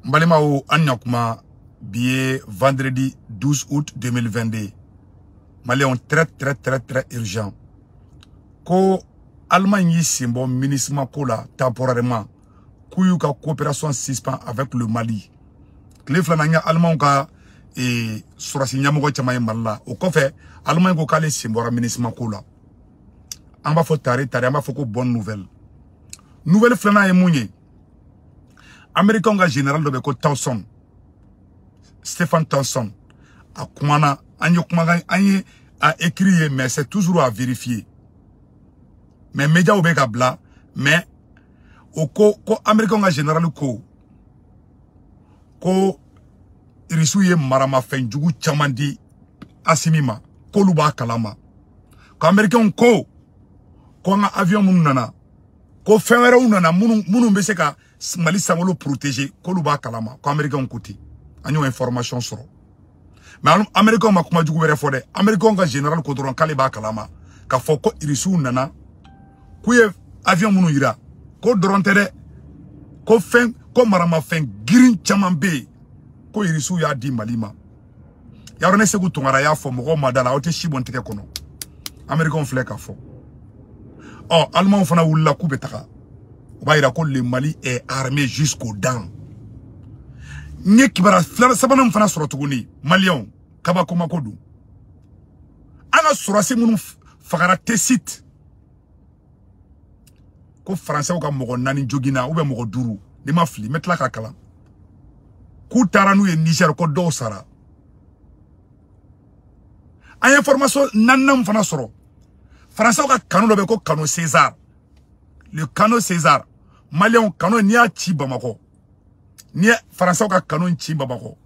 Mbalima ou Anyakuma, billet vendredi 12 août 2022. Malien très urgent. Ko Allemagne y symbole ministre kola temporairement. Kouyuka coopération suspend avec le Mali. Clé flananya Allemand ka et surasi nyamugo chamaye malla. Au fait, Allemagne ko kale symbole ministre kola. Amba fo tare amba fo ko bonne nouvelle. Nouvelle flana e mounye. Américain ga général de ko Towson. Stephen Towson. A kumana anye a écrit mais c'est toujours à vérifier. Mais média ou beka bla mais au ko Américain ga général ko irisuye marama fenjugu chamandi asimima ko luba kalama. Ko Américain ko nga avion mun nana ko fenwere unana munu mbese ka Mali sangolo protéger ko luba kalama ko Américain côté anyo information soro. Mais Américain ma kuma jugu were fode Américain ga général ko doron kale ba kalama ka fo ko irisu nana kuye avion munu ira ko doron tere ko fen ko marama fen girin chamambe ko irisu ya di malima ya rone segu tongara ya fo mo madala o te shibon teke kono Américain flek ka fo oh allemand fana wulla ku betaka o ba ira ko le Mali est armé jusqu'aux dents nye kibara fleur sabana fana soro tuguni malien kaba koma kodu ana surasi munu fagara tesit ko français ka mogo nani jogina ou be mogo duru ni ma fli metla ka kala ku taranu e Niger ko do sara ay information nanam fana soro français ka kanu do be ko kanu César le kanu César malien kanu ni a ci Bamako ni français ka kanu ci Bamako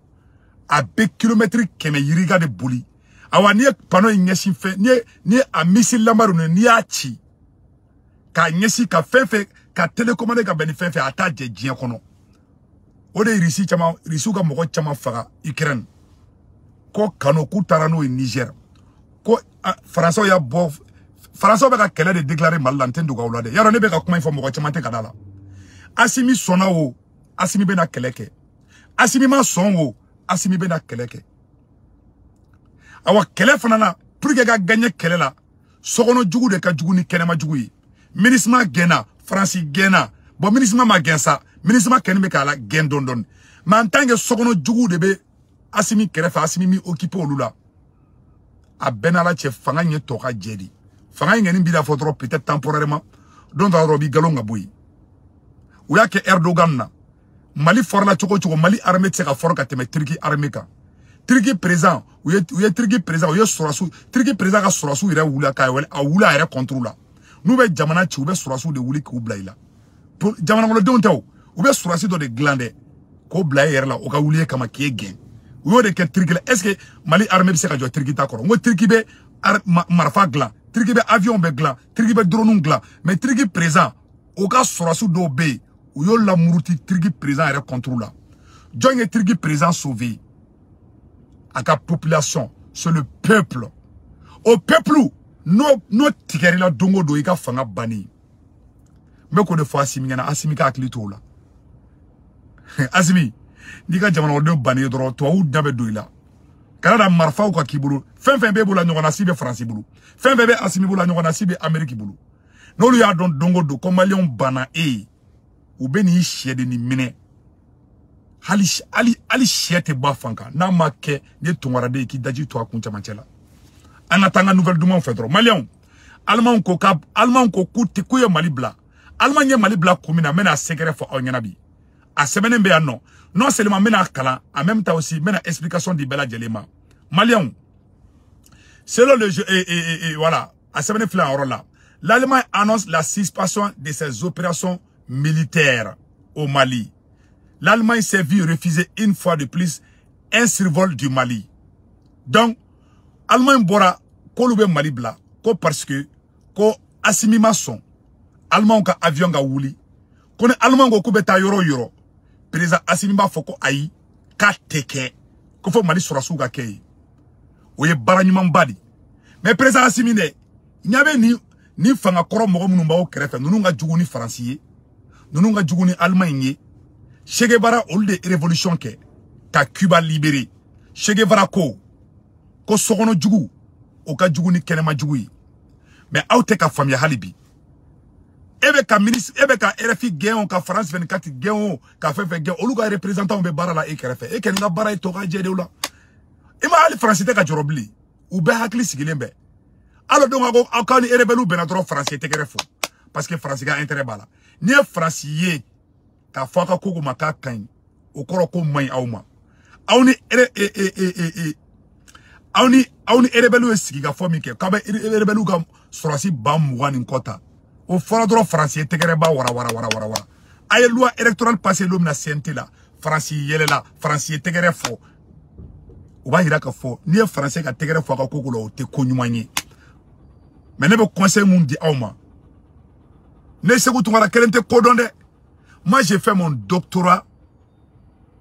a be kilomètre keme yiriga de boli awa ni pano nyesi fe ni a missile lamaru ni a ci ka nyesi ka fefe ka télécommandé ka beni fefe ata je jien kono o de risi chama risu ka moko chama faga Ukraine ko kanu ku tarano e Niger ko français ya bo français be ka kele de déclarer malantendo ga olade yaro ne be ka kuma info moko chama te kadala asimi sona wo asimi be na keleke asimi ma son wo asimi be na keleke awa kele fanana pour que ga gagner kele la sokono jugu de ka jugu ni kenema jugu yi ministre gena France gena bon ministre ma gensa ministre keneme kala gen don mais en tant que sokono jugu de be asimi kerefa asimi mi occupé olula a benala che fanga nye toka jedi fanga ngeni bi da fotro peut-être temporairement don da robi galonga boy ou ya ke Erdogan na Mali forla choko Mali armée tseka forka teme Turquie armée ka Turquie présent ou ye Turquie présent ou ye sorasu Turquie présent ka sorasu ira wula ka wala a wula ira contrôle nous be jamana ci ou be sorasu de wuli ko blaila pour jamana ngolo don taw ou be sorasu do de glande ko blayer la o ka wuli kama ki gen ou yo de ke Turquie est-ce que Mali armée be se ka jo Turquie d'accord ngo Turquie be marfa glan Turquie be avion be glan Turquie be drone glan mais Turquie présent o ka sorasu do be ou yo la muruti Turquie présent ira contrôle la jonge Turquie présent sauvé à la population, c'est le peuple. Au peuple, no tikeri la dongo do ika fanga bani. Mais ko de fois asimi ngana asimi ka aklito la. Asimi, dika jamana o do bani dro to ou dabe do ila. Kala da marfa ko kibulu, fen be bula nyona sibe France bulu. Fen be asimi bula nyona sibe Amerique bulu. No lu ya don dongo do ko malion bana ou beni chiede ni mine. Ali chiete bafanka na make ne tongwarade ki daji to akuncha manchela anatanga nouvelle du monde fedro malien allemand ko kuti kuye Mali bla allemand ye Mali bla komina mena secret fo onyana bi a semene be anno non seulement mena kala en même temps aussi mena explication di bela jelema malien selon le jeu et voilà a semene fla en là l'Allemagne annonce la suspension de ses opérations militaires au Mali. L'Allemagne s'est vue refuser une fois de plus un survol du Mali. Donc, Allemagne bora kolube Mali bla ko parce que ko asimi mason Allemand ka avion ga wuli ko ne Allemand go kubeta yoro président asimi ba foko ayi ka teke ko fo Mali sura suga kay oye baranyuma badi mais président asimi ne nyabe ni fanga koro mo munu ba o krefe nunu nga jugu ni français nunu nga jugu ni Allemagne Che Guevara au lieu de révolution ke ka Cuba libéré Che Guevara ko sokono jugu o ka jugu ni kenema jugu yi mais aw te ka famia halibi ebe ka ministre ebe ka RFI gen ka France 24 gen ka fefe gen olu ka représentant be bara la e kerefe e ken nga bara e to ka jede ula e ma ali France te ka jorobli ou be hakli sigilen be alors donc ako akani rebelu be na tro France te kerefo parce que France ga intérêt bala ni francier ka faka ko maka kan o koro ko man awma awni awni rebelu sigi ga fomi ke ka be rebelu ga sorasi bam wani kota o fora dro français tegereba wara ay loi électorale passé l'homme na CNT là français yelela français tegere fo o ba hira ka fo ni français ka tegere fo ka kokulo te konyumanye mais ne be conseil mundi awma ne se kutu ngala kelente kodonde moi j'ai fait mon doctorat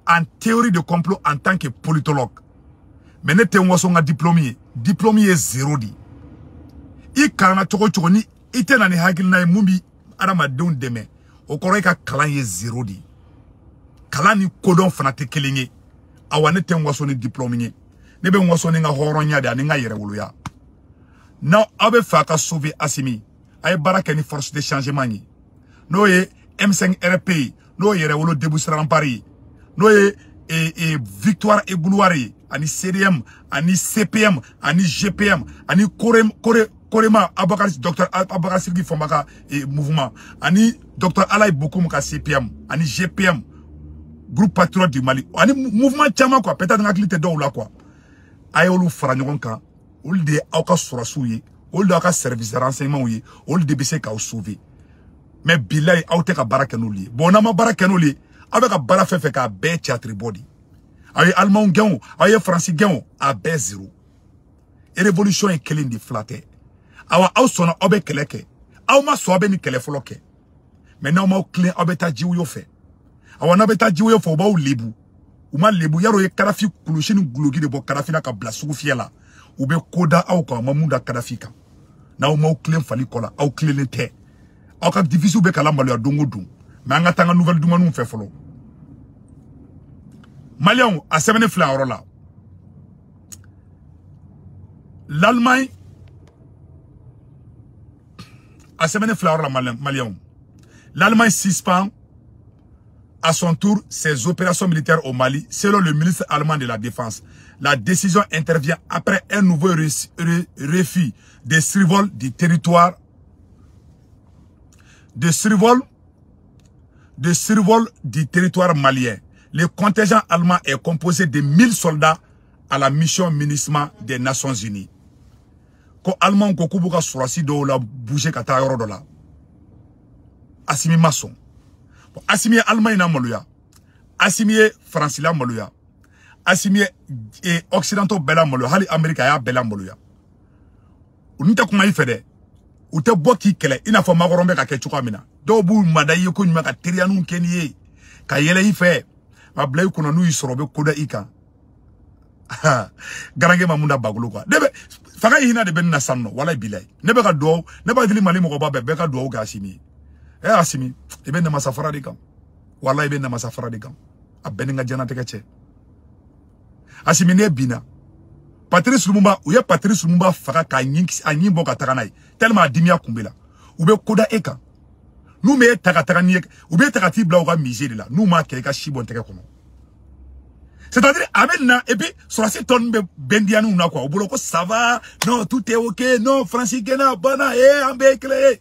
en théorie de complot en tant que politologue mais ne te ngoso nga diplômé zéro di I kana choko ni ite na ni hagil na mumbi arama don deme o koro ka kalan ye zéro di kalan ni kodon fana te kelinye awane te ngwaso ni diplômé ne be ngwaso ni nga horonya de ani nga yere wuluya na abe fa ka sauver Assimi ay baraka ni force de changement ni no ye M5 RP no yere wulu déboussera Paris no ye victoire et gloire ani CDM ani CPM ani GPM ani Korema Docteur Abakar Sirgi Fombaka mouvement ani Docteur Alay Bokoum ka CPM ani GPM groupe patriote du Mali ani mouvement chama quoi peut-être ngakilite do la quoi ayolu fara nyogon kan ol de awka sorasuye ol de awka service de renseignement yi ol de bese ka sauver mais bilay awte ka baraka nuli bonama baraka nuli avec ka bara fefe ka be théâtre body ay allemand gaon ay français gaon a be zéro et révolution est clean di flatter awa aw sona obe keleke aw ma so obe ni kele foloke mais non ma clean obe ta jiwu yo fe awa na be ta jiwu yo fo ba lebu ou ma lebu yaro ye karafi kulushini gulogi de bo karafi na ka blasugu fiela ou be koda aw ka mamunda karafika na o ma clean fali kola aw clean te aw ka division be kala malu ya dongo dum mais anga tanga nouvelle dumanu fe folo Malion a semaine fla là l'Allemagne a semaine fla là Malion l'Allemagne suspend à son tour ses opérations militaires au Mali selon le ministre allemand de la Défense. La décision intervient après un nouveau refus de survol du territoire du territoire malien. Le contingent allemand est composé de 1000 soldats à la mission MINUSMA des Nations Unies. Ko allemand ko kubuka surasi do la bouger kata yoro do la. Assimi mason. Assimi allemand na moluya. Assimi France la moluya. Assimi occidentaux bela moluya. Hali America ya bela moluya. Unita kuma ifede. Ute boki kele ina fo magorombe ka ke chukwamina. Do bu madayi ko nyuma ka terianu keniye. Ka yele ife. Ma blay kuna nu isorobe koda ika. Garange mamunda bagulu kwa. Debe faka hina de ben na sanno wala bilay. Nebe ka do, neba dili mali mo ba be ka do ga Assimi. Assimi, ibe na masafara de kam. Wala ibe na masafara de kam. Abeni nga jana teke che. Assimi ne bina. Patrice Lumumba, ou ya Patrice Lumumba faka ka anyin bo ka takanai. Tellement dimia kumbela. Ube koda eka. Nous me takatani ou bien takati bla ou misé de là nous ma kelka shibon teke kono c'est-à-dire amena et puis sur la tonne bendianu na quoi au boulot ça va non tout est OK non Francis Gena bana ambe clé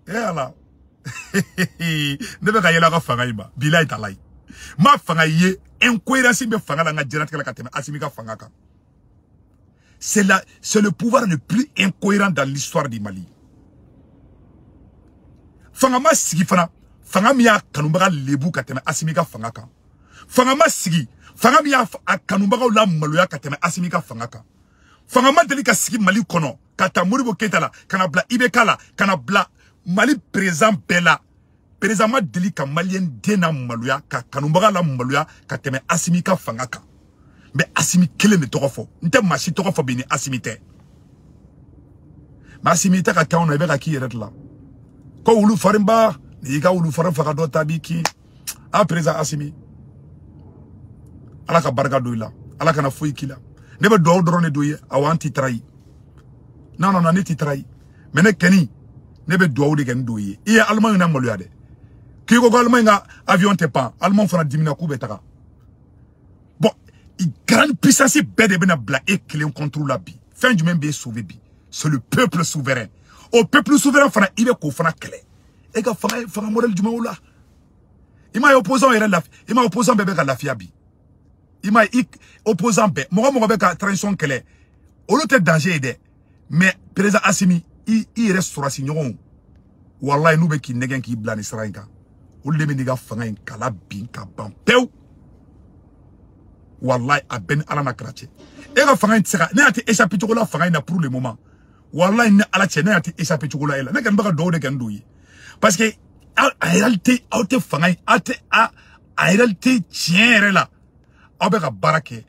là ne be ka yela ka fanga iba bilay talay ma fanga ye incohérence be fanga la nga jena teke la kateme Assimi ka fanga ka c'est le pouvoir le plus incohérent dans l'histoire du Mali. Fanga ma sigi fana fanga miya kanumbaga lebu kateme Assimi ka fanga kan fanga ma sigi fanga miya kanumbaga la maloya kateme Assimi ka fanga kan fanga ma deli ka sigi Mali kono kata Modibo Keita la kana bla Ibeka la kana bla Mali président bela président ma deli ka malien dena maloya ka kanumbaga la maloya kateme Assimi ka fanga kan mais Assimi kele me tokofo nte machi tokofo bini Assimi te ma Assimi te ka kauna Ibeka ki yeret la ko wulu farimba ni ka wulu farim faka do tabiki a président Assimi ala ka barka do ila ala kana foyi kila ne be do drone do ye awanti trahi non non non ne ti trahi mais ne keni ne be do de ken do ye e allemand na malu ade ki ko allemand nga avion te pas allemand fana dimina ku betaka bon grande puissance bede bena bla et clé contrôle la bi fin du même be sauver bi c'est le peuple souverain au peuple souverain fana ibe ko fana clé e ka fana modèle du maoula ima opposant era la ima opposant bebe ka lafia bi ima opposant be mo be ka transition clé o te danger de mais président Assimi il reste sur la signon wallahi nou be ki negen ki blani sranka o le meniga fanga en kala bin ka ban pew wallahi a ben ala na krache e ka fanga tsaka ne ati échapper to la fanga na pour le moment wallahi ne ala che ne ati échapper to la ela ne kan baka do de kan do yi parce que en réalité auto fanga en réalité tient là obe ka barake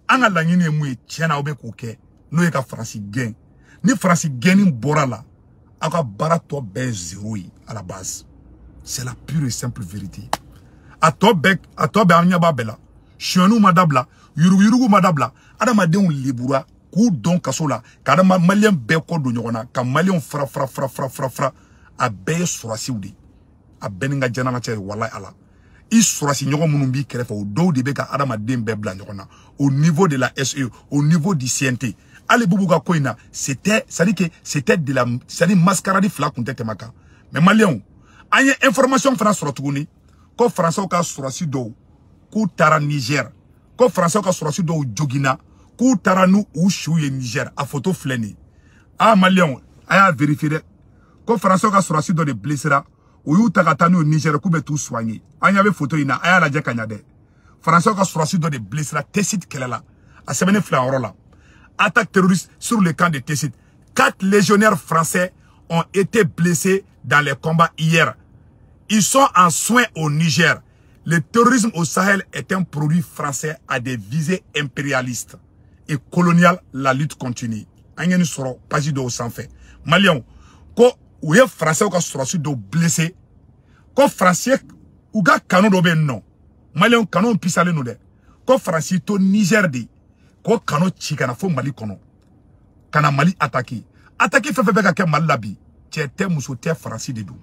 anga la nyine mu tiena obe ko ke no e ka France gain ni France gain bora la aka barato be zéro à la base c'est la pure et simple vérité a to be anya babela chenu madabla yurugu madabla adama de un libura ku don kasola kadama malien be ko do nyona ka malien fra a be surasiudi a beninga janana che wallahi ala i surasi nyogo munumbi kerefa o do de be ka adama dem be bla nyona au niveau de la SE au niveau du CNT ale bubuga koina c'était ça dit que c'était de la ça dit mascarade fla contete maka mais malien anya information France rotuguni ko France ka surasi do ku tara Niger ko France ka surasi do jogina ku tara nu u shuye Niger a photo fleni ah malien aya vérifier ko France ka surasi do de blessera ou yu takatani au Niger ku be tout soigner anya be photo ina aya la jekanya de France ka surasi do de blessera Tessit kelela a semene fla rola attaque terroriste sur le camp de Tessit. 4 légionnaires français ont été blessés dans les combats hier. Ils sont en soins au Niger. Le terrorisme au Sahel est un produit français à des visées impérialistes et coloniales. La lutte continue. Agneni soro page do sans fait. Malion ko ouye français ou ka soro do blessé. Ko français ou ga canon do ben non. Malion canon pisale no de. Ko français to Niger de. Ko kano chikana fo Mali kono kana Mali attaquer fefe ka ke Mali labi tete muso te France de do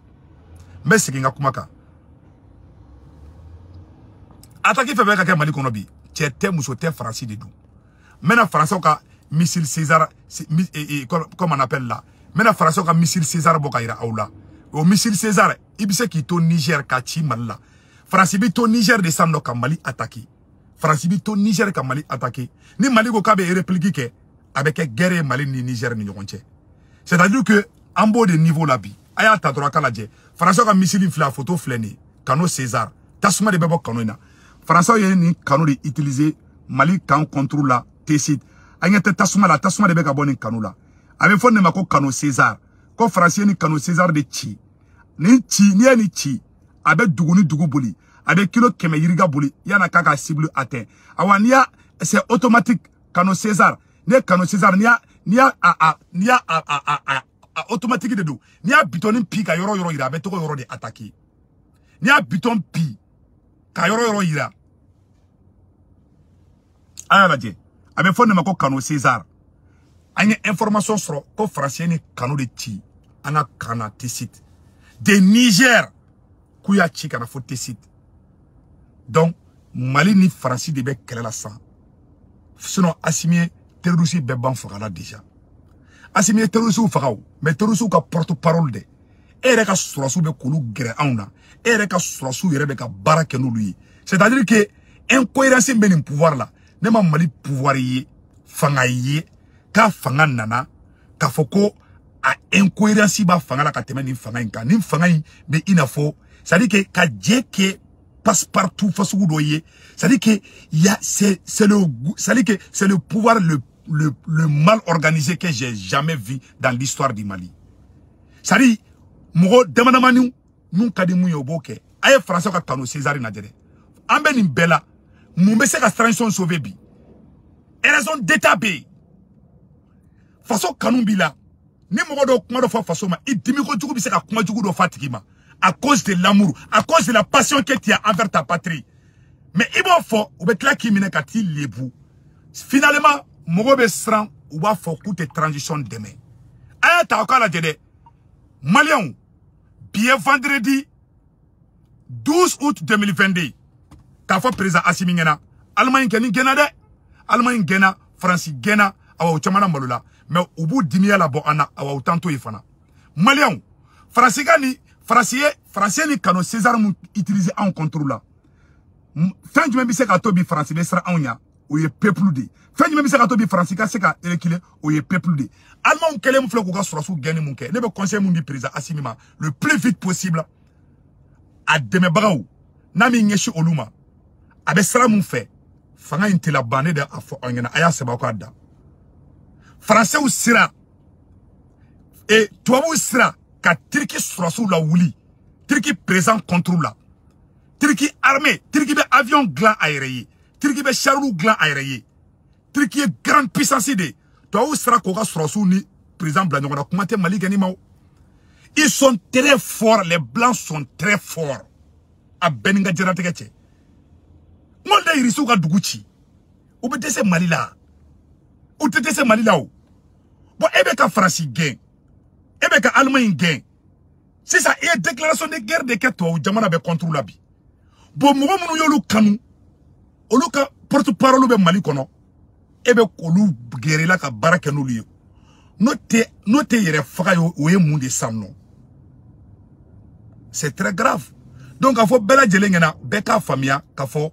mais ce nga kumaka attaquer fefe ka ke Mali kono bi tete muso te France de do mena France ka missile César comme on appelle là mena France ka missile César bokaira aula o missile César ibise ki to Niger ka chi Mali la France bi to Niger de samno ka Mali attaquer France bi to Niger ka Mali attaqué ni Mali ko ka be répliquer avec guerre Mali ni Niger ni ñonche c'est-à-dire que en bas de niveau là bi aya ta droit kala je France ka missile fla photo fleni kano César tasuma de bebo kano ina France y ni kano de utiliser Mali kan contrôle la Tessit anya tasuma de be ka boni kano la ame fonne mako kano César ko France ni kano César de chi ni chi abe dugu boli avec kilo keme yiriga boli yana kaka cible atteint awania c'est automatique kano César ne kano César nia automatique de do nia bitonin pi ka yoro ira be to yoro de attaquer nia biton pi ka yoro ira ala je abe fonne mako kano César anya information sur ko français ni kano de ti ana kana Tessit de Niger kuya chi kana fo Tessit. Donc, Mali ni France de be kele la sang. Sinon, Assimi terroriste be ban fagala déjà. Assimi terroriste ou fagaw, mais terroriste ka porte-parole de. Ere ka surasu be kulu gere auna. Ere ka surasu yere be ka barake no lui. C'est-à-dire que incohérence be ni pouvoir là. Ne ma Mali pouvoir yi fanga yi ka fanga nana ka foko a incohérence ba fanga la ka teme ni fanga inka. Ni fanga be inafo. C'est-à-dire que ka djeke passe partout face au doyer. C'est-à-dire que c'est le pouvoir le mal organisé que j'ai jamais vu dans l'histoire du Mali. C'est-à-dire mo demanamanu nous kadi mu yoboke ay français ka kano César na dere. Ambe ni bela mu be se ka transition sauver bi. Et raison d'état be. Façon kanun bila ni mo do kuma do fa façon ma idimi ko jugu bi se ka kuma jugu do fatikima. à cause de l'amour, à cause de la passion que tu as envers ta patrie. Mais il va faut, ou bien là qui mine kati lebu. Finalement, Mogobe Sran, ou va faut que tu transition demain. Aya ta encore la dede. Malion, bien vendredi 12 août 2022. K'a fɔ président Assimi ɲɛna Allemagne kɛ ni gɛnna dɛ Allemagne gɛnna France gɛnna awa o caman na malo la mais u b'u dimiya labɔ an na awa u t'an to yen fana Maliens France ka ni Français ni kano César mun utiliser anw contre la fɛn jumɛn bɛ se ka to bi France bɛ siran anw ɲa o ye peuple de fɛn jumɛn bɛ se ka to bi France ka se ka reculer o ye peuple de Allemagne kɛlen min filɛ k'u ka sɔrɔsiw gɛnni mun kɛ ne bɛ conseil mun di président Assimi ma le plus vite possible a dɛmɛbagaw n'a min ɲɛsin olu ma a bɛ sira mun fɛ fanga in tɛ laban ne de a fɔ aw ɲɛna a y'a sɛbɛn aw k'a da Français sira et tubabuw sira ka Turki sɔrɔsiw la wuli Turki présent contre la Turki armée Turki bɛ avion dilan a yɛrɛ ye Turki bɛ chariot dilan a yɛrɛ ye Turki ye grande puissance de tubabuw sira k'u ka sɔrɔsiw ni président bila ɲɔgɔn na kuma tɛ Mali kɛ ni ma ils sont très forts les blancs sont très forts a bɛɛ ni ka diɲɛlatigɛ cɛ Molde irisu ka dugu ci u bɛ dɛsɛ Mali la u tɛ dɛsɛ Mali la o bon e bɛ ka France gɛn e bɛ ka Allemagne gɛn sisan e ye déclaration de guerre de kɛ tubabu jamana bɛ contre la bi bon mɔgɔ minnu y'olu kanu olu ka porte parole bɛ Mali kɔnɔ e bɛ k'olu gɛrɛla ka baara kɛ n'olu ye n'o tɛ yɛrɛ faga ye o ye mun de san nɔ c'est très grave donc k'a fɔ bɛɛ lajɛlen ɲɛna bɛɛ k'a faamuya k'a fɔ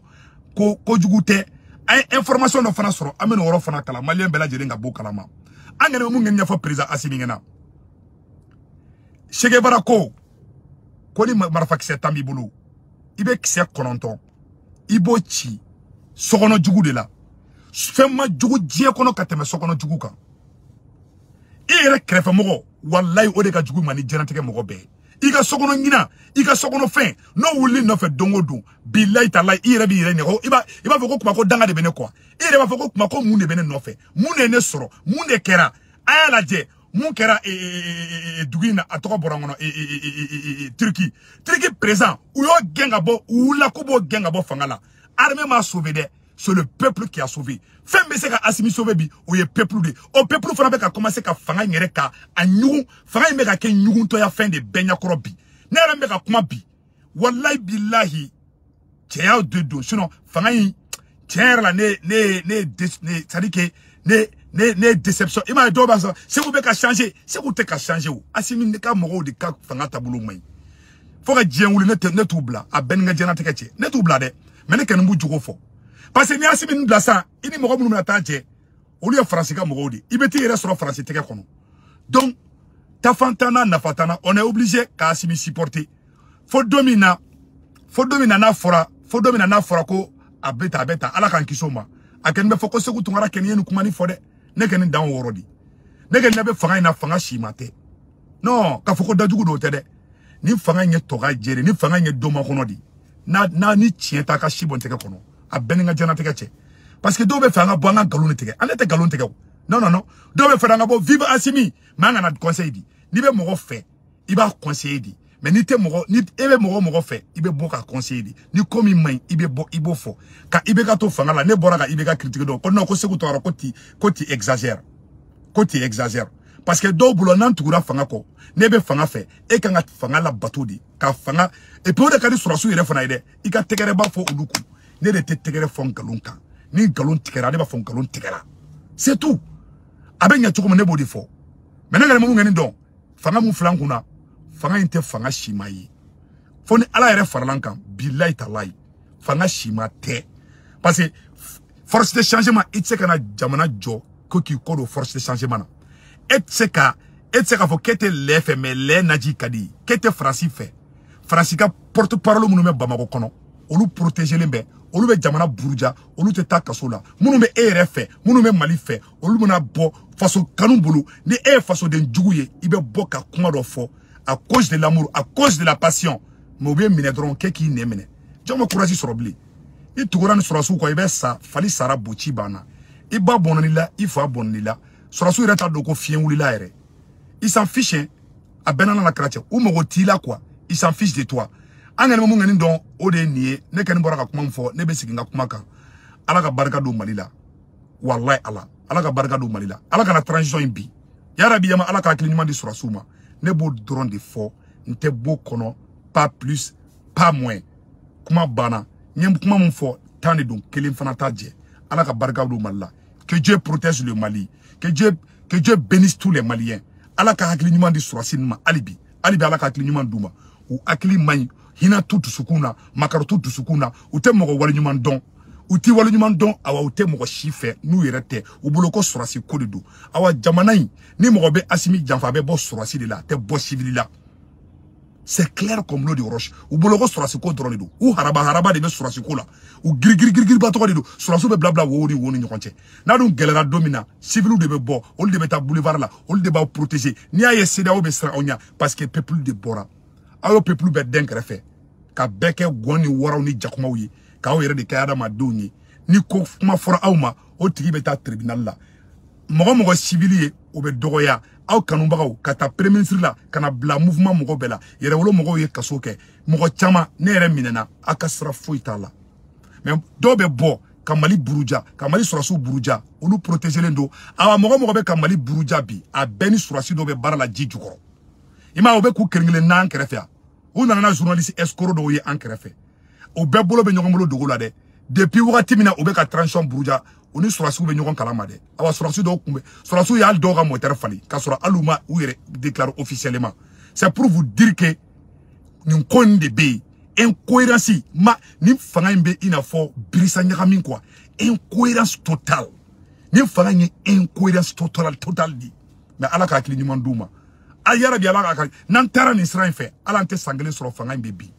ko jugu tɛ a ye information dɔ fana sɔrɔ an bɛ n'o yɔrɔ fana kala Malien bɛɛ lajɛlen ka bɔ kalama an yɛrɛ bɛ mun kɛ ɲɛfɔ président Assimi ɲɛna Che Guevara ko ni marifakisɛ tan b'i bolo i bɛ kisɛ 9 i b'o ci sokɔnɔ jugu de la fɛn ma jugu diɲɛ kɔnɔ ka tɛmɛ sokɔnɔ jugu kan i yɛrɛ kɛrɛfɛmɔgɔ wallahi o de ka jugu ma ni diɲɛlatigɛ mɔgɔ bɛɛ i ka sokɔnɔ ɲina i ka sokɔnɔ fɛn n'o wuli nɔfɛ don o don billahi taala i yɛrɛ b'i yɛrɛ ɲɛgɔ i b'a fɔ ko kuma ko danga de bɛ ne kɔ i yɛrɛ b'a fɔ ko kuma ko mun de bɛ ne nɔfɛ mun de ye ne sɔrɔ mun de kɛra a y'a lajɛ mun kɛra dugu in na a tɔgɔ bɔra n kɔnɔ Turki président u y'o gɛn ka bɔ u wulila k'u b'o gɛn ka bɔ fanga la armée m'a sauvé dɛ c'est le peuple qui a sauvé fɛn bɛ se ka Assimi sauvé bi o ye peuple de o peuple fana bɛ ka commencer ka fanga in yɛrɛ ka a ɲugun fanga in bɛ ka kɛ ɲuguntɔya fɛn de bɛɛ ɲɛkɔrɔ bi ne yɛrɛ bɛ ka kuma bi wallahi billahi cɛya de don sinon fanga in tiɲɛ yɛrɛ la ne c'est à dire que ne déception i m'a ye dɔw b'a sɔrɔ Segu bɛ ka changer Segu tɛ ka changer o Assimi ne ka mɔgɔw de ka fanga taabolo man ɲi fo ka diɲɛ wuli ne t'u bila a bɛɛ ni ka diɲɛlatigɛ cɛ ne t'u bila dɛ mais ne kɔni b'u jogo fɔ parce que ni Assimi ni bila sa i ni mɔgɔ minnu bɛna taa cɛ olu ye France ka mɔgɔw de i bɛ t'i yɛrɛ sɔrɔ France tɛgɛ kɔnɔ donc tafantana nafatana on est obligé ka Assimi supporter fo don min na n'a fɔra ko a bɛ ta Ala k'an kisi o ma a kɔni bɛ fɔ ko Segu Tunkara kɔni ye nin kuma nin fɔ dɛ ne kɔni dan o yɔrɔ de ne kɔni ne bɛ fanga in na fanga si ma tɛ non k'a fɔ ko dajugu dɔw tɛ dɛ ni fanga in ye tɔga jɛre ni fanga in ye doma kɔnɔ de n'a ni tiɲɛ t'a ka si bɔn tɛgɛ kɔnɔ a bɛɛ ni ka diɲɛlatigɛ cɛ parce que dɔw bɛ fɛ an ka bɔ an ka nkalon tigɛ an tɛ nkalon tigɛ o non dɔw bɛ fɛ an ka bɔ vive Assimi mais an kana conseil di n'i bɛ mɔgɔ fɛ i b'a conseiller di mais ni e bɛ mɔgɔ fɛ i bɛ bɔ ka conseiller di ni ko min man ɲi i bɛ bɔ i b'o fɔ ka i bɛ ka to fanga la ne bɔra ka i bɛ ka critique dɔn ko non ko Segu Tunkara ko ti exagère parce que dɔw bolo n'an tugura fanga kɔ ne bɛ fanga fɛ e kan ka fanga la bato de ka fanga et puis o de ka di sɔrɔsiw yɛrɛ fana ye dɛ i ka tɛgɛrɛ b'a fɔ olu kun ne de tɛ tɛgɛrɛ fɔ nkalon kan ni nkalon tigɛra ne b'a fɔ nkalon tigɛra c'est tout a bɛ ɲɛ cogo min ne b'o de fɔ mais ne kɔni mun kɔni dɔn fanga mun filɛ an kunna fanga in tɛ fanga si ma ye fo ni Ala yɛrɛ farala kan billahi talahi fanga si ma tɛ parce que force de changement i tɛ se ka na jamana jɔ ko k'i kɔ don force de changement na e tɛ se k'a fɔ k'e tɛ lɛ fɛ mais lɛ naji ka di k'e tɛ Faransi fɛ Faransi ka porte parole minnu bɛ Bamako kɔnɔ olu protégelen bɛ olu bɛ jamana buruja olu tɛ taa kaso la minnu bɛ e yɛrɛ fɛ minnu bɛ Mali fɛ olu bɛna bɔ faso kanu bolo ni e ye fasoden jugu ye i bɛ bɔ ka kuma dɔ fɔ à cause de l'amour, à cause de la passion. Mais ou bien minedron keki ne mene. Jama courage sɔrɔ bilen. I tugura ni sɔrɔsiw kɔ i bɛ sa fali sara boci banna. I ba bɔnni la, i fa bɔnni la. Sɔrɔsiw yɛrɛ t'a dɔn ko fiɲɛ wulila yɛrɛ. I s'en fiche a bɛɛ n'a na kɛra cɛ. U mago t'i la quoi. il s'en fiche de toi. Angane mo ngani don o de nié ne kan bora ka kuma fo ne be siginga kuma kan. Ala ka barka do malila. Wallahi ala ka barka do malila. Ala ka na transition bi. Ya rabbi yama ala ka kligniment di surasuma. Ne bo drone de fo, nte bo kono, pas plus, pas moins. Kuma bana, nyem kuma mon fo, tant de don kelim fana tadje. Ala ka barka do malila. Que Dieu protège le Mali. Que Dieu bénisse tous les Maliens. Ala ka kligniment di surasinma alibi. Alibi ala ka kligniment duma. Ou akli may hina tout sukuna, makaro tout sukuna, ou te mogo wali nyuman don. Ou ti wali nyuman don awa ou te mogo chife nou yerete ou boloko surasi kode do. Awa jamanai ni mogo be asimi janfabe bo surasi de la te bo civili la. C'est clair comme l'eau de roche. Ou boloko surasi ko drone do. Ou haraba de be surasi ko la. Ou gir ba to do. Surasi be blabla woni nyokonche. Na dun gelera domina, civilu de be bo, ol de be ta boulevard la, ol de ba protéger. Ni aye seda o be sra onya parce que peuple de bora. Ayo peuple be den krefe. Ka beke gwani wara ni jakuma uye. Ka o yere de kayada ma donye. Ni ko kuma fora awma o tigi be ta tribunal la. Mogo civilier o be dogoya. Aw kanumbaga ka ta premier ministre la kana bla mouvement mogo bela. Yere wolo mogo ye kaso ke. Mogo chama ne yere minena akasra foita la. Mais do be bo ka Mali buruja, ka Mali surasu buruja, olu protéger lendo. Awa mogo be ka Mali buruja bi. A beni surasi do be bara la ji jukoro. Ima obe ku keringile nan kerefea. Ou nana journaliste escroc do ye en krefe. O be bolo be nyogom bolo dogo la de. Depuis wakati mina obe ka transition buruja, oni surasu be nyogom kalama de. Awa surasu do kumbe. Surasu ya do ga moteur fali. Ka sura aluma ou yere déclare officiellement. C'est pour vous dire que nous konde be incohérence ma ni fanga mbe ina fo brisa nyakamin quoi. Incohérence totale. Ni fanga ni incohérence totale di. Mais ala ka kligniment douma. Ayara bi ala ka nan tara ni sran fe ala ante sangale soro fanga mbe bi